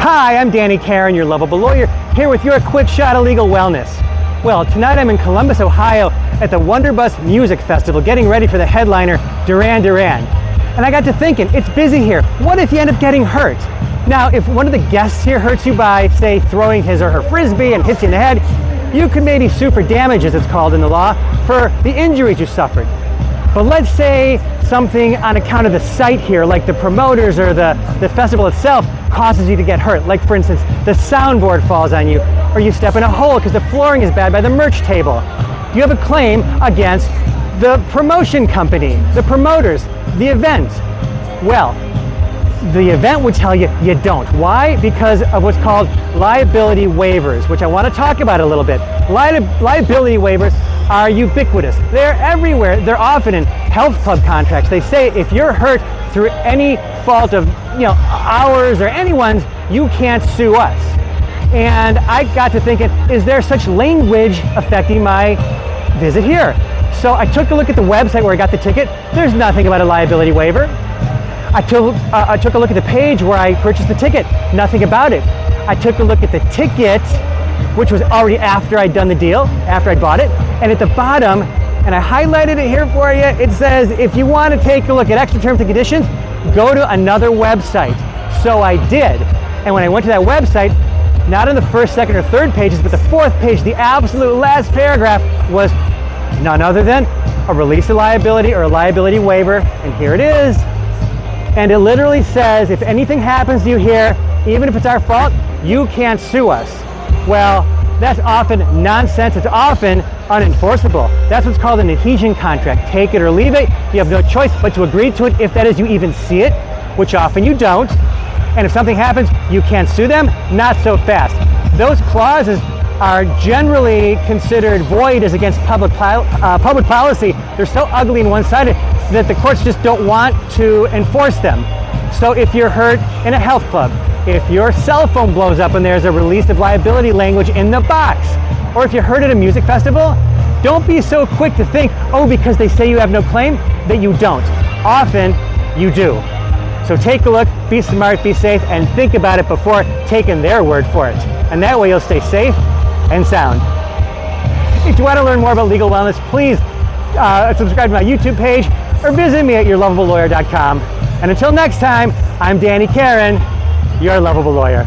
Hi, I'm Danny Karon, your Lovable Lawyer, here with your quick shot of legal wellness. Well, tonight I'm in Columbus, Ohio at the WonderBus Music Festival getting ready for the headliner, Duran Duran. And I got to thinking, it's busy here. What if you end up getting hurt? Now, if one of the guests here hurts you by, say, throwing his or her frisbee and hits you in the head, you could maybe sue for damages, it's called in the law, for the injuries you suffered. But let's say something on account of the site here, like the promoters or the festival itself, causes you to get hurt. Like, for instance, the soundboard falls on you, or you step in a hole because the flooring is bad by the merch table. You have a claim against the promotion company, the promoters, the event. Well, the event would tell you you don't. Why? Because of what's called liability waivers, which I want to talk about a little bit. Liability waivers are ubiquitous. They're everywhere. They're often in health club contracts. They say if you're hurt through any fault of ours or anyone's, you can't sue us. And I got to thinking, is there such language affecting my visit here? So I took a look at the website where I got the ticket. There's nothing about a liability waiver. I took a look at the page where I purchased the ticket. Nothing about it. I took a look at the ticket, which was already after I'd done the deal, after I bought it. And at the bottom, and I highlighted it here for you, it says, if you want to take a look at extra terms and conditions, go to another website. So I did. And when I went to that website, not on the first, second, or third pages, but the fourth page, the absolute last paragraph was none other than a release of liability or a liability waiver. And here it is. And it literally says, if anything happens to you here, even if it's our fault, you can't sue us. Well, that's often nonsense. It's often unenforceable. That's what's called an adhesion contract. Take it or leave it. You have no choice but to agree to it, if that is you even see it, which often you don't. And if something happens, you can't sue them. Not so fast. Those clauses are generally considered void as against public policy. They're so ugly and one-sided that the courts just don't want to enforce them. So if you're hurt in a health club, if your cell phone blows up and there's a release of liability language in the box, or if you're hurt at a music festival, don't be so quick to think, oh, because they say you have no claim, that you don't. Often, you do. So take a look, be smart, be safe, and think about it before taking their word for it. And that way you'll stay safe and sound. If you want to learn more about legal wellness, please subscribe to my YouTube page or visit me at yourlovablelawyer.com. And until next time, I'm Danny Karon, your Lovable Lawyer.